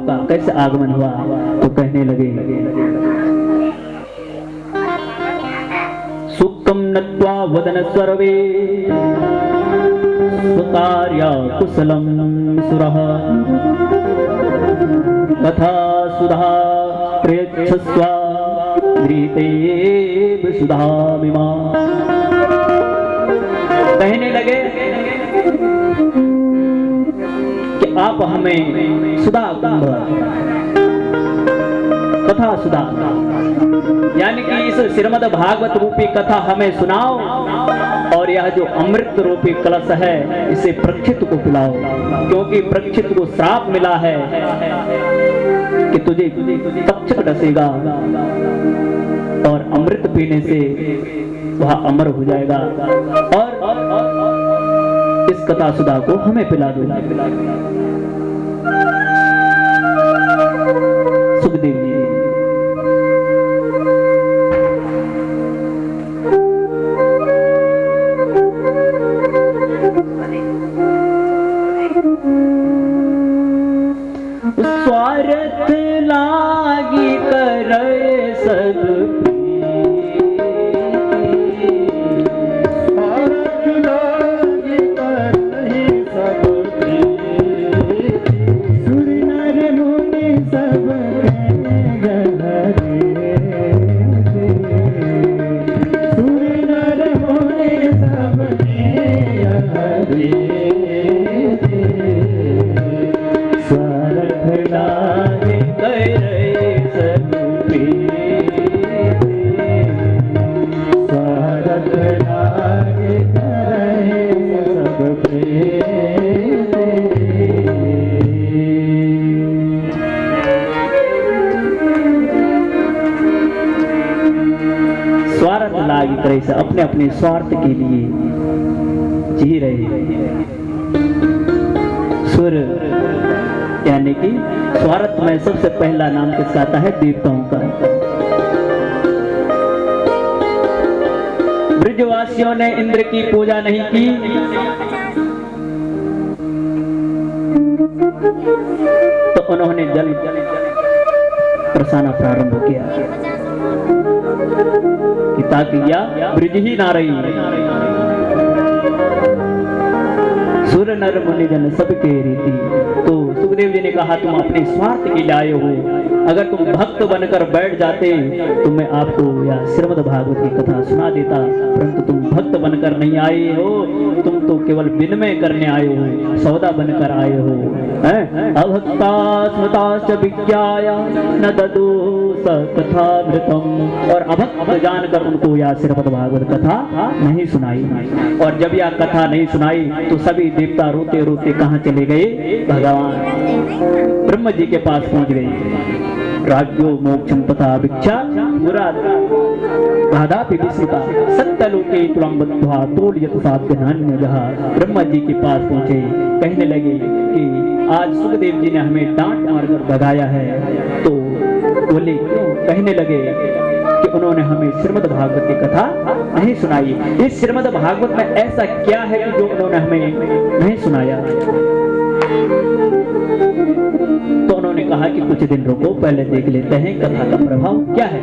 का कैसे आगमन हुआ, तो कहने लगे सुक्कम नत्वा वदन सर्वे सुकार्या कुशलम सुरः तथा सुधा प्रेक्षस्व रीतेव सुधामिमा। कहने लगे कि आप हमें सुधा कुंभ कथा सुधा यानी कि इस श्रीमद् भागवत रूपी कथा हमें सुनाओ, और यह जो अमृत रूपी कलश है इसे परीक्षित को पिलाओ, क्योंकि परीक्षित को श्राप मिला है कि तुझे तक्षक डसेगा और अमृत पीने से वह अमर हो जाएगा, और इस कथा सुधा को हमें पिला दो। सुखदेव जी स्वार्थ लागी करे सब से अपने अपने स्वार्थ के लिए जी रहे। सुर यानी कि स्वार्थ में सबसे पहला नाम किसका आता है? देवताओं का। ब्रजवासियों ने इंद्र की पूजा नहीं की, तो उन्होंने जल बरसाना प्रारंभ किया ताकि या ब्रिज ही ना रही। सुर नर मुनि जन सबके रीति। तो सुखदेव जी ने कहा तुम अपने स्वार्थ के लिए आए हो, अगर तुम भक्त बनकर बैठ जाते तो मैं आपको या श्रीमद् भागवत की कथा सुना देता, परंतु तुम भक्त बनकर नहीं आए हो, तुम तो केवल विनिमय करने आए हो, सौदा बनकर आए हो। अभक्ता स्मृताश्च विज्ञाय न ददु कथामृतम, और अभक्त जानकर उनको यह श्रीमद् भागवत कथा नहीं सुनाई। और जब यह कथा नहीं सुनाई तो सभी देवता रोते रोते कहाँ चले गए? भगवान ब्रह्म जी के पास पहुंच गए। राज्यो मोक्षम तथा भिक्षा मुराद बाधापि विस्मृता सत्यलोके तुलम बद्ध्वा तोलयत साध्यनान्यजः। ब्रह्मा जी के पास पहुंचे, कहने लगे कि आज सुखदेव जी ने हमें डांट मारकर भगाया है। तो बोले क्यों? कहने लगे कि उन्होंने हमें श्रीमद् भागवत की कथा नहीं सुनाई। इस श्रीमद् भागवत में ऐसा क्या है कि जो उन्होंने हमें नहीं सुनाया? तो उन्होंने कहा कि कुछ दिन रुको, पहले देख लेते हैं कथा का प्रभाव क्या है।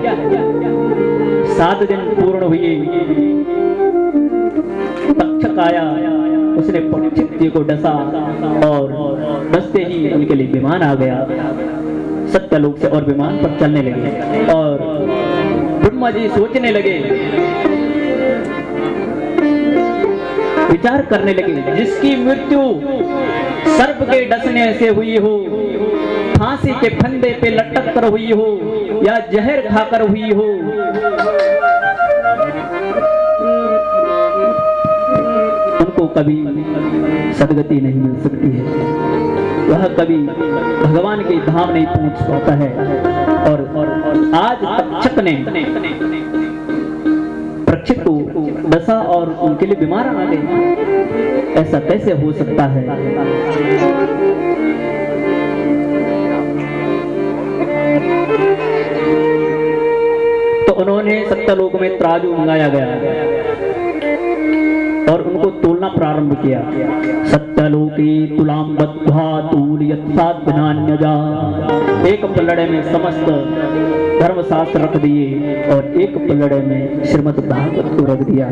7 दिन पूर्ण हुए, तक्षक आया, उसने परीक्षित जी को डसा और डसते ही उनके लिए विमान आ गया सत्यलोक से, और विमान पर चलने लगे। और ब्रह्मा जी सोचने लगे, विचार करने लगे, जिसकी मृत्यु सर्प के डसने से हुई हो, फांसी के फंदे पे लटक कर हुई हो, या जहर खाकर हुई हो, उनको कभी सदगति नहीं मिल सकती है, वह कभी भगवान के धाम नहीं पहुंच पाता है। और आज तक्षक ने परीक्षित को डसा और उनके लिए बीमार आ गए, ऐसा कैसे हो सकता है? तो उन्होंने सत्यलोक में तराजू मंगाया गया और उनको तोलना प्रारंभ किया। सत्यलोकी तुलाम बद्ध्वा तूलयत साध्यनान्यजा। एक पलड़े में समस्त धर्मशास्त्र रख दिए और एक पलड़े में श्रीमद् भागवत को रख दिया।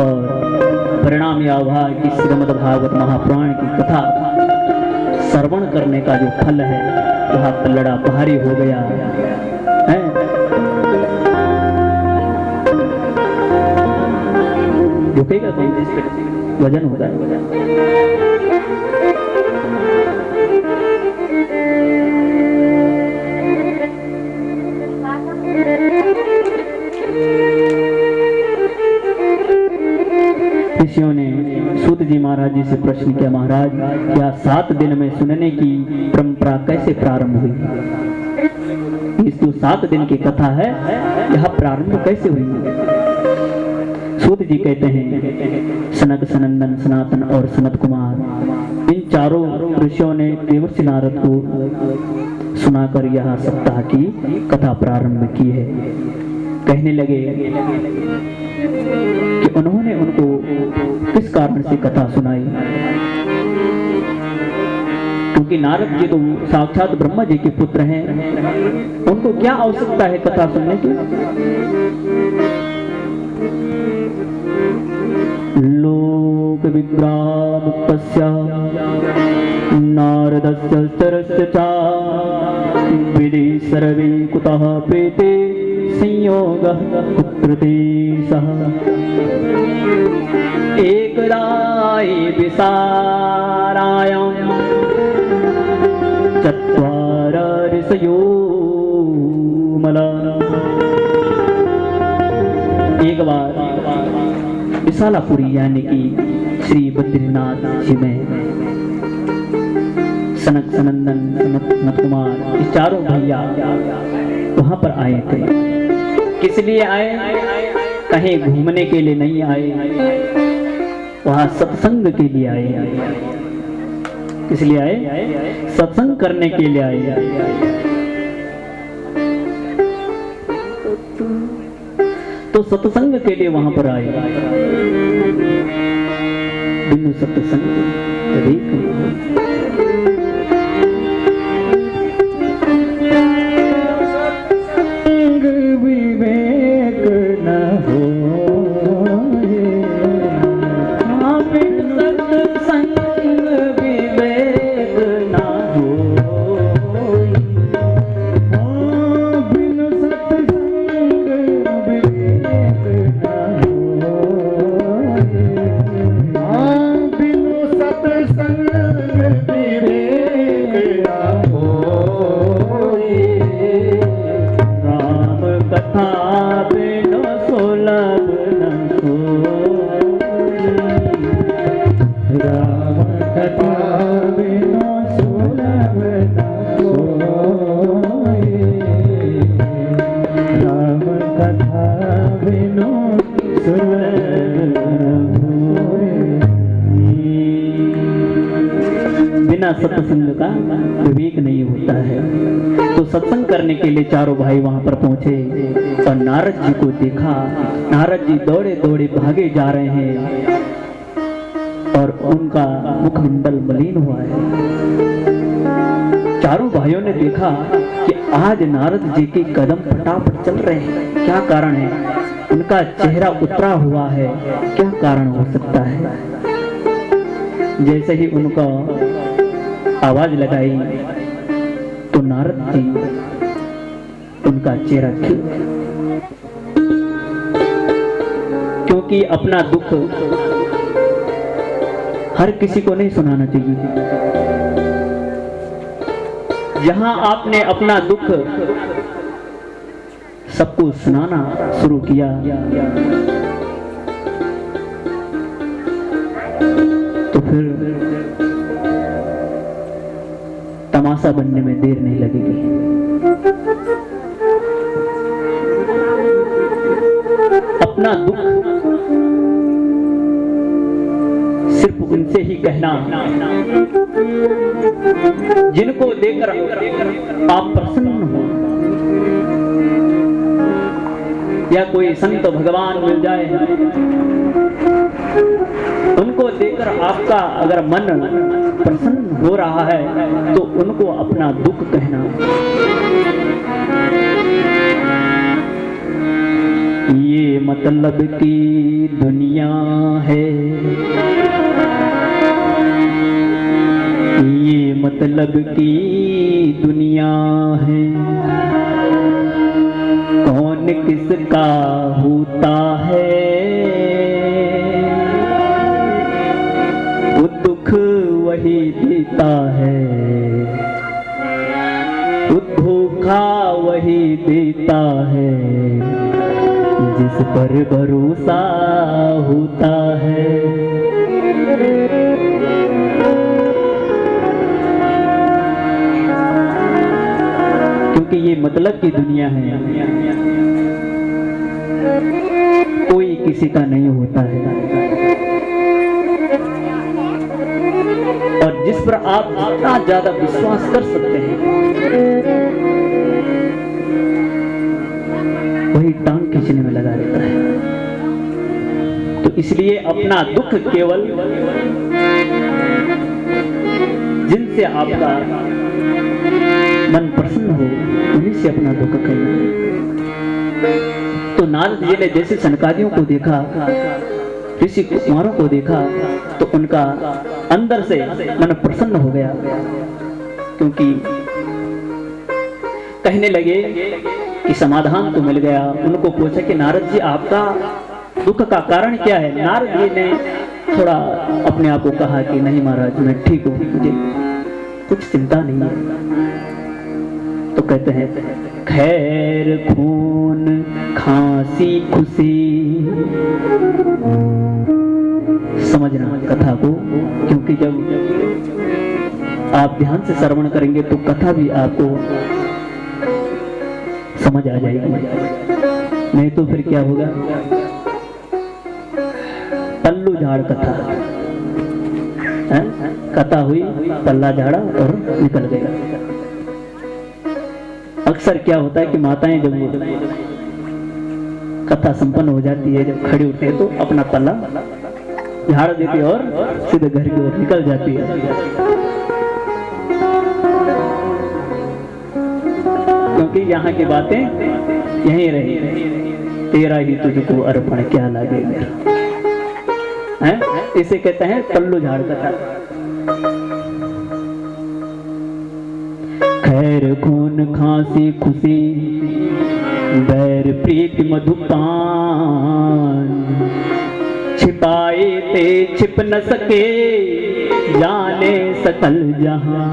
और परिणाम यह हुआ कि श्रीमद् भागवत महापुराण की कथा श्रवण करने का जो फल है वह पलड़ा भारी हो गया है। झुकेगा तो जिस पे वजन होता है। ऋषियों ने सूत जी महाराज जी से प्रश्न किया, महाराज क्या 7 दिन में सुनने की परंपरा कैसे प्रारंभ हुई? इस जो 7 दिन की कथा है यह प्रारंभ कैसे हुई? सूत जी कहते हैं सनक, सनंदन, सनातन और सनत कुमार इन चारों ऋषियों ने देवर्षि नारद को सुनाकर यह सप्ताह की कथा प्रारंभ की है। कहने लगे कि उन्होंने उनको किस कारण से कथा सुनाई, क्योंकि नारद जी तो साक्षात ब्रह्मा जी के पुत्र हैं, उनको क्या आवश्यकता है कथा सुनने की? लोक विद्रामुक्तस्य नारदस्य चरस्य च विधि सर्वे कुतः प्रीते संयोगः पुत्रते सह एकदाय विसारायां चत्वार ऋषयो मला। एक बार विशालापुरी यानी कि श्री बद्रीनाथ जी में सनक, सनंदन, सनत कुमार इस चारों भैया वहां पर आए थे। किस लिए आए? कहीं घूमने के लिए नहीं आए, वहां सत्संग के लिए आए। किस लिए आए? सत्संग करने के लिए आए। तो सत्संग के लिए वहां पर आए। बिनु सत्संग विवेक न हो, सत्संग विवेक न हो, बिनु सत्संग विवेक न हो, बिनु सत्संग विवेक न हो। राम कथा बिनु सुलभ न सोई, राम कथा बिनु सुलभ न सोई, राम कथा बिनु सुलभ न सोई। बिना सत्संग का विवेक नहीं होता है। तो सत्संग करने के लिए चारों भाई वहां पर पहुंचे और नारद जी को देखा। नारद जी दौड़े दौड़े भागे जा रहे हैं और उनका मुखमंडल मलिन हुआ है। चारों भाइयों ने देखा कि आज नारद जी के कदम फटाफट चल रहे हैं, क्या कारण है? उनका चेहरा उतरा हुआ है, क्या कारण हो सकता है? जैसे ही उनका आवाज लगाई तो नारद जी उनका चेहरा खिल, क्योंकि अपना दुख हर किसी को नहीं सुनाना चाहिए। जहां आपने अपना दुख सबको सुनाना शुरू किया तो फिर तमाशा बनने में देर नहीं लगेगी। अपना दुख सिर्फ उनसे ही कहना जिनको देकर आप प्रसन्न हो, या कोई संत भगवान मिल जाए उनको देकर अगर आपका मन प्रसन्न हो रहा है तो उनको अपना दुख कहना। ये मतलब की दुनिया है, ये मतलब की दुनिया है, कौन किसका होता है, वो दुख वही देता है, वो धोखा वही देता है, जिस पर भरोसा होता है। क्योंकि ये मतलब की दुनिया है, कोई किसी का नहीं होता है, और जिस पर आप जितना ज्यादा विश्वास कर सकते हैं वही टांग खींचने में लगा रहता है। तो इसलिए अपना दुख केवल जिनसे आपका मन प्रसन्न हो उन्हीं से अपना दुख कहना। तो नारद जी ने जैसे सनकादियों को देखा, ऋषि कुमारों को देखा, तो उनका अंदर से मन प्रसन्न हो गया, क्योंकि कहने लगे कि समाधान तो मिल गया। उनको पूछा कि नारद जी आपका दुख का कारण क्या है। नारद जी ने थोड़ा अपने आप को कहा कि नहीं महाराज मैं ठीक हूँ, मुझे कुछ चिंता नहीं है। तो कहते हैं खैर खून खांसी खुशी, समझना कथा को, क्योंकि जब आप ध्यान से श्रवण करेंगे तो कथा भी आपको समझ आ जाएगी, नहीं तो फिर क्या होगा, पल्लू झाड़ कथा है? कथा हुई, पल्ला झाड़ा और निकल गया। अक्सर क्या होता है कि माताएं जब कथा संपन्न हो जाती है, जब खड़ी उठती है तो अपना पल्ला झाड़ देती है और सीधे घर की ओर निकल जाती है, क्योंकि यहाँ की बातें यहीं रही। तेरा ही तुझको अर्पण क्या लागे मेरा, है? इसे कहते हैं पल्लू झाड़ कथा। खैर खून खांसी खुशी, बैर प्रीति मधुपान, छिपाए ते छिप न सके, जाने सकल जहां।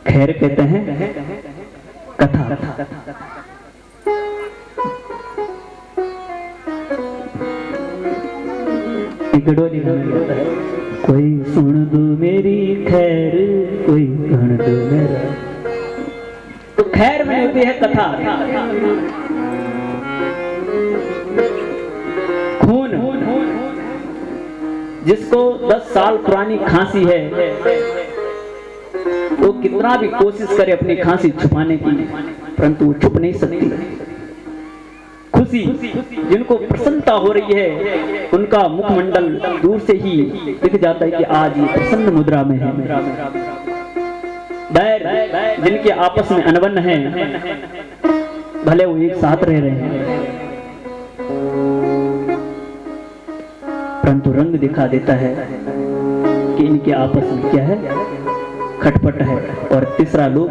खैर कहते हैं कथा। गडोली गाना गाता है, कोई सुन दो मेरी खैर, कोई सुन दो मेरा। तो खैर में होती है कथा। खून, जिसको 10 साल पुरानी खांसी है, वो कितना भी कोशिश करे अपनी खांसी छुपाने की, परंतु वो छुप नहीं सकती। खुशी, जिनको प्रसन्नता हो रही है, उनका मुखमंडल दूर से ही दिख जाता है कि आज ये प्रसन्न मुद्रा में है। बैर, जिनके आपस में अनबन है, भले वो एक साथ रह रहे हैं, परंतु रंग दिखा देता है कि इनके आपस में क्या है, खटपट है, और तीसरा लोग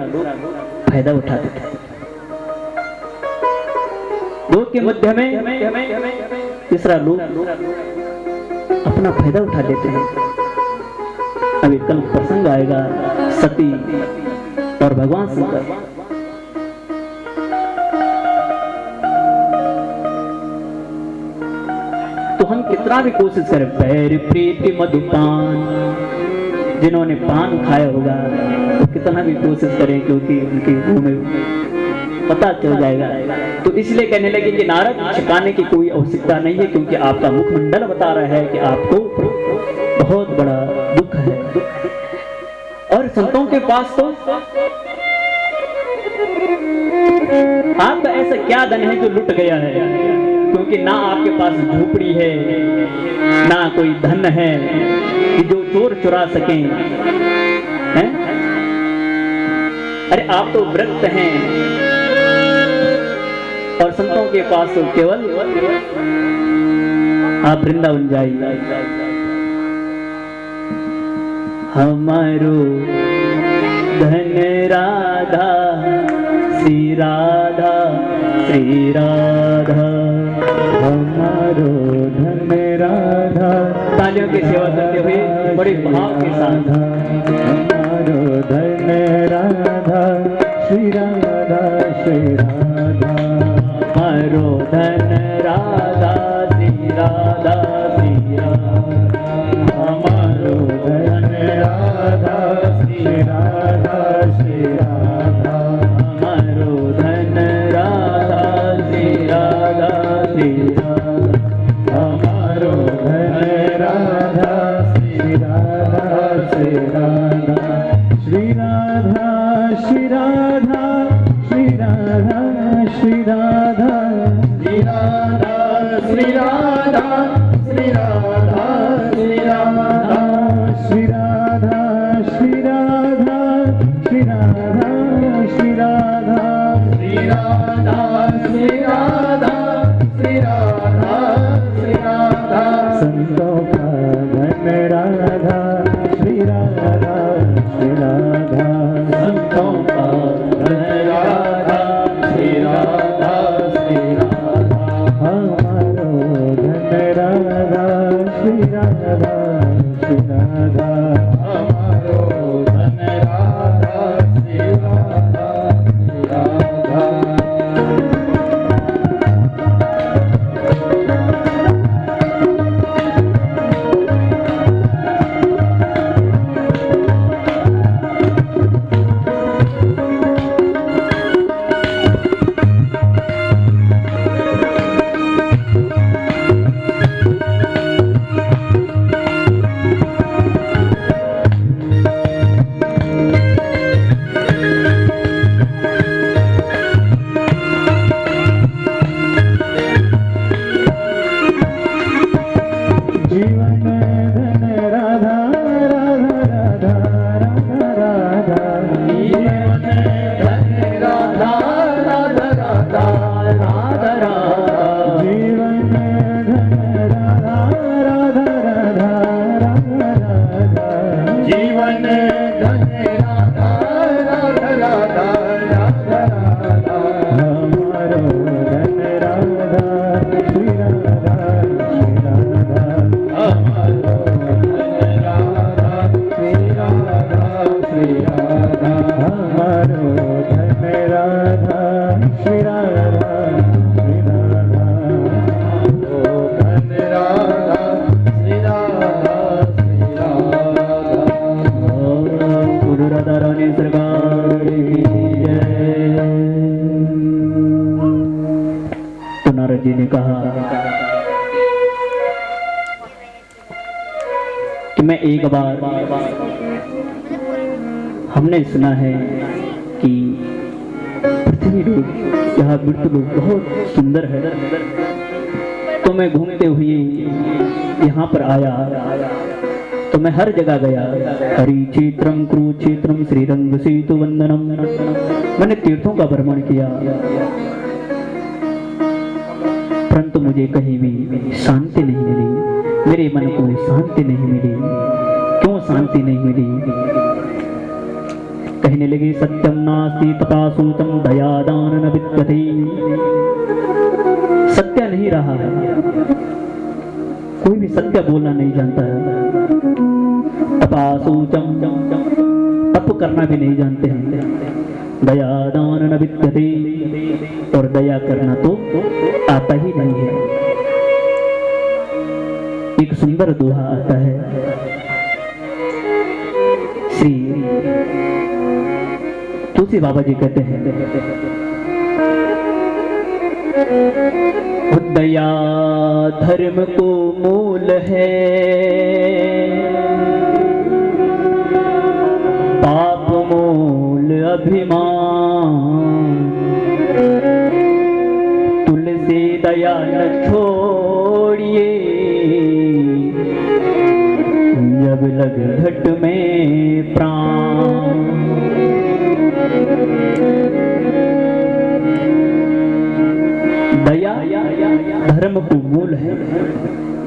फायदा उठा देता है। दो के मध्य में तीसरा लोग अपना फायदा उठा लेते हैं। अभी कल प्रसंग आएगा सती और भगवान शंकर। तो हम कितना भी कोशिश करें, बैर प्रीति मधुपान, जिन्होंने पान खाया होगा तो कितना भी कोशिश करें, क्योंकि उनके मुंह में पता चल जाएगा। तो इसलिए कहने लगे कि नारद छिपाने की कोई आवश्यकता नहीं है, क्योंकि आपका मुखमंडल बता रहा है कि आपको बहुत बड़ा दुख है। और संतों के पास तो आपका ऐसा क्या धन है जो लुट गया है? क्योंकि ना आपके पास झोपड़ी है, ना कोई धन है कि जो चोर चुरा सकें, हैं? अरे आप तो व्रत हैं और संतों के पास तो केवल आप वृंदावन जाइए। हमारो धन राधा श्री राधा श्री राधा, हमारो धन राधा। तालियों की सेवा करते हुए बड़े भाव के साथ। हमारो धन राधा श्री राधा श्री राधा, हमारो धन राधा श्री राधा श्री राधा, हमारो धन राधा श्री राधा श्री राधा, हमारो धन राधा श्री राधा श्री राधा, हमारो धन राधा श्री राधा श्री राधा, श्री राधा श्री राधा श्री राधा श्री राधा, श्री राधा श्री राधा श्री राधा श्री राधा, श्री राधा श्री राधा श्री राधा श्री राधा, श्री राधा श्री राधा श्री राधा श्री राधा, संतों का धन राधा श्री राधा श्री राधा, संतों का धन राधा श्री राधा श्री राधा, हमारो धन राधा श्री राधा श्री राधा, हमारो धन राधा श्री राधा श्री राधा। जीवन धन राधा राधा राधा राधा राधा, जीवन धन राधा राधा राधा राधा राधा, जीवन धन राधा राधा राधा राधा राधा, जीवन धन राधा राधा राधा राधा राधा, हमारो धन राधा श्री राधा श्री राधा, हमारो धन राधा श्री राधा श्री राधा, हमारो धन राधा श्री राधा श्री राधा, हमारो धन राधा श्री राधा श्री राधा। गुरु राधा रानी सरकार की जय। तो नारद जी ने कहा कि मैं एक बार, हमने सुना है कि पृथ्वी लोक, यहाँ मृत्यु लोक बहुत सुंदर है, तो मैं घूमते हुए यहाँ पर आया, तो मैं हर जगह गया। हरि क्षेत्रम कुरुक्षेत्रम श्रीरंग सेतु वंदनम, मैंने तीर्थों का भ्रमण किया, परंतु मुझे कहीं भी शांति नहीं मिली, मेरे मन को शांति नहीं मिली। क्यों शांति नहीं मिली? कहने लगे सत्यम नास्ति तथा सूतम दयादान न विद्यते, सत्य नहीं रहा है, कोई भी सत्य बोलना नहीं जानता है। तपासूचम, तप करना भी नहीं जानते हैं। दयादान न विद्यते, और दया करना तो आता ही नहीं है। एक सुंदर दोहा आता है, श्री तुलसी बाबा जी कहते हैं, दया धर्म को मूल है, पाप मूल अभिमान,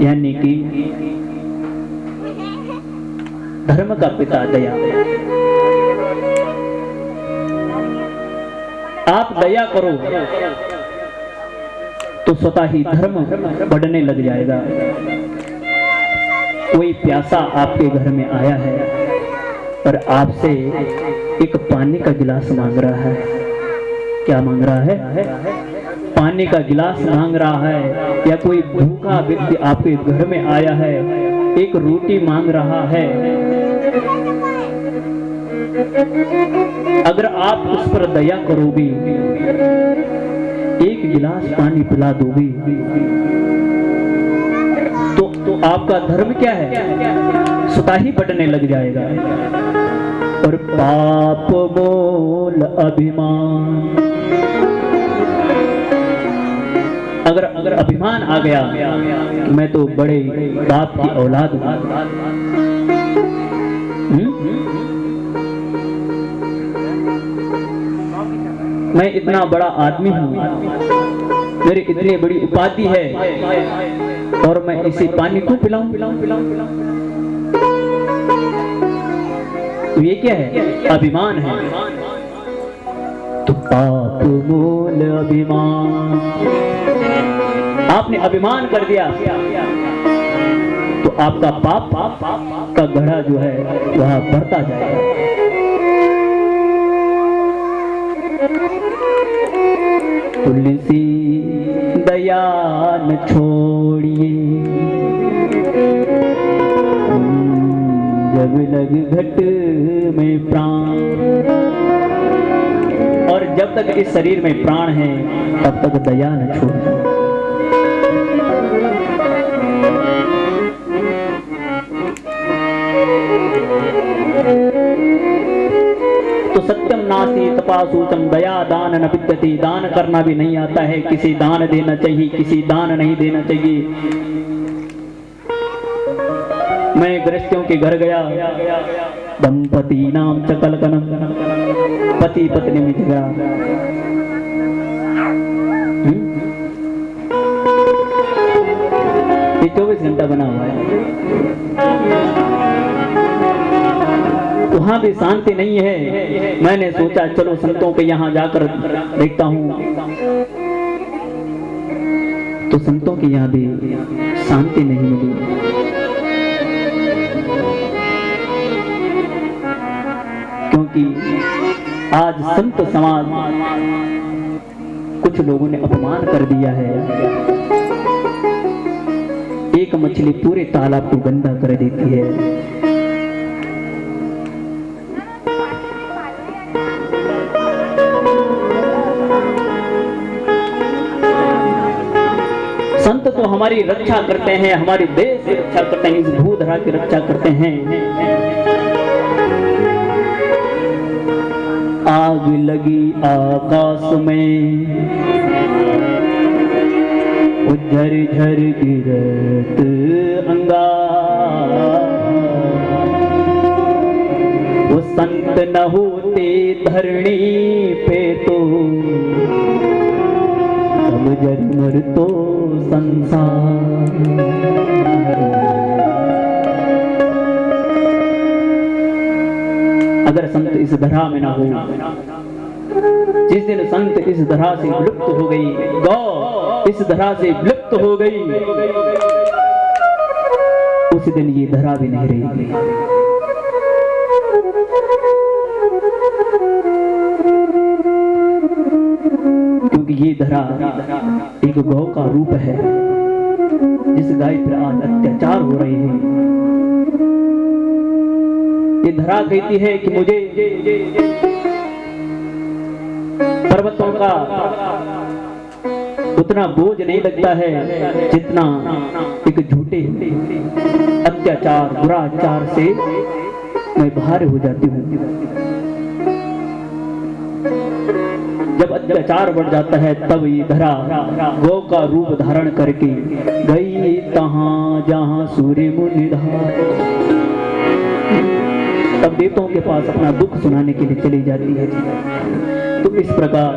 यानी कि धर्म का पिता दया। आप दया करो तो स्वतः ही धर्म बढ़ने लग जाएगा। कोई प्यासा आपके घर में आया है और आपसे एक पानी का गिलास मांग रहा है। क्या मांग रहा है? पानी का गिलास मांग रहा है। या कोई भूखा व्यक्ति आपके घर में आया है, एक रोटी मांग रहा है। अगर आप उस पर दया करोगे, एक गिलास पानी पिला दोगे, तो आपका धर्म क्या है? स्वतः ही बढ़ने लग जाएगा। और पाप मोल अभिमान, अगर अभिमान आ गया कि मैं तो बड़े बाप की औलाद हूं, मैं इतना बड़ा आदमी हूं, मेरी इतनी बड़ी उपाधि है और मैं इसे पानी क्यों पिलाऊं? तो ये क्या है? अभिमान है। तो पाप मूल अभिमान, आपने अभिमान कर दिया तो आपका पाप का घड़ा जो है वह बढ़ता जाएगा। तुलसी दया न छोड़िए, जब लग घट में प्राण। और जब तक इस शरीर में प्राण है तब तक दया न छोड़िए। तो सत्यम नास्ति तपासूचम दया दान न विद्यते। दान करना भी नहीं आता है, किसी दान देना चाहिए, किसी दान नहीं देना चाहिए। मैं गृहस्थियों के घर गया, दंपति नाम चकलकनम, पति पत्नी में झगड़ा। ये 24 घंटा बना हुआ है, वहां भी शांति नहीं है। मैंने सोचा चलो संतों के यहाँ जाकर देखता हूँ, तो संतों के यहाँ भी शांति नहीं मिली। क्योंकि आज संत समाज कुछ लोगों ने अपमान कर दिया है। एक मछली पूरे तालाब को गंदा कर देती है। संत तो हमारी रक्षा करते हैं, हमारे देश की रक्षा करते हैं, इस भूधरा की रक्षा करते हैं। आग लगी आकाश में, झर झर गिरत अंगार। वो संत न होते धरणी पे तो अब जर मर तो संसार। अगर संत इस धरा में ना हो, जिस दिन संत इस धरा से विलुप्त हो गई, गौ इस धरा से विलुप्त हो गई, उस दिन ये धरा भी नहीं रहेगी। क्योंकि ये धरा एक गौ का रूप है, जिस गाय पर आज अत्याचार हो रहे हैं। ये धरा कहती है कि मुझे पर्वतों का उतना बोझ नहीं लगता है जितना एक झूठे अत्याचार दुराचार से मैं बाहर हो जाती हूँ। जब अत्याचार बढ़ जाता है तब ये धरा गौ का रूप धारण करके गई तहां जहां सूर्य मुनिधार, तब देवताओं के पास अपना दुख सुनाने के लिए चली जाती है। तो इस प्रकार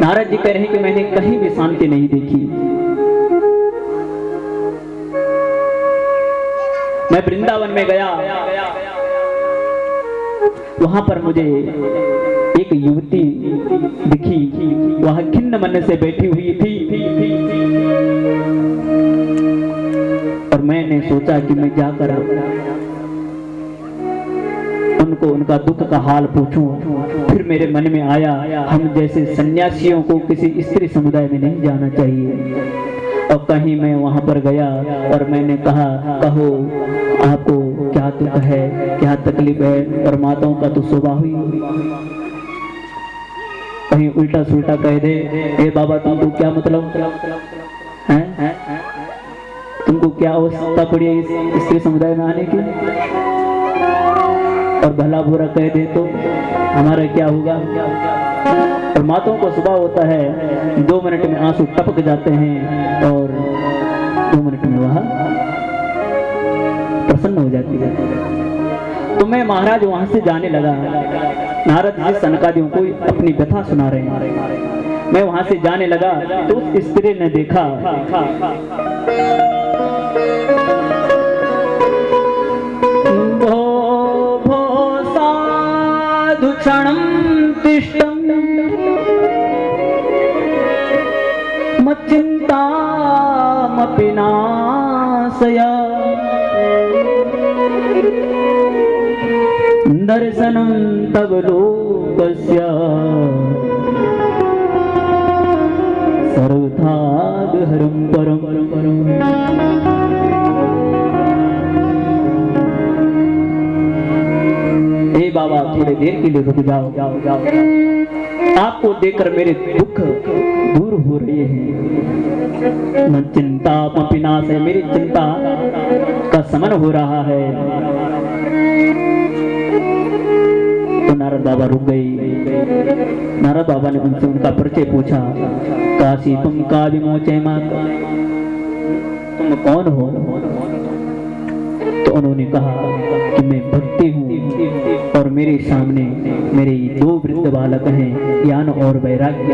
नारद जी कह रहे हैं कि मैंने कहीं भी शांति नहीं देखी। मैं वृंदावन में गया, वहां पर मुझे एक युवती दिखी, वह खिन्न मन से बैठी हुई थी और मैंने सोचा कि मैं जाकर उनको उनका दुख का हाल पूछूं। फिर मेरे मन में आया, हम जैसे सन्यासियों को किसी स्त्री समुदाय में नहीं जाना चाहिए। और कहीं मैं वहां पर गया और मैंने कहा, कहो आपको क्या दुख है, क्या तकलीफ है। और माताओं का तो स्वभाव ही कहीं उल्टा सुल्टा कह दे, ए बाबा तुमको क्या मतलब है? तुमको क्या अवस्था पड़ी है इस स्त्री समुदाय में आने की? और भला बुरा कह दे तो हमारा क्या होगा? और माताओं का स्वभाव होता है 2 मिनट में आंसू टपक जाते हैं और 2 मिनट में वह प्रसन्न हो जाती है। तो मैं महाराज वहां से जाने लगा। नारद जी सनकादियों को अपनी व्यथा सुना रहे हैं। मैं वहां से जाने लगा तो उस स्त्री ने देखा, क्षणं तिष्ठं मच्चिन्तामपि नाशय दर्शनं तव लोकस्य सर्वथागहरं परम्। बाबा थोड़ी देर के लिए रुक जाओ, आपको देखकर मेरे दुख दूर हो रहे हैं। मन चिंता पिनाश है, मेरी चिंता का समन हो रहा है। तो नारद बाबा रुक गई। नारद बाबा ने उनसे उनका परिचय पूछा, काशी तुम का विमोचय मां, तुम कौन हो? तो उन्होंने कहा कि मैं भक्ति हूँ और मेरे सामने मेरे 2 वृद्ध बालक हैं, ज्ञान और वैराग्य।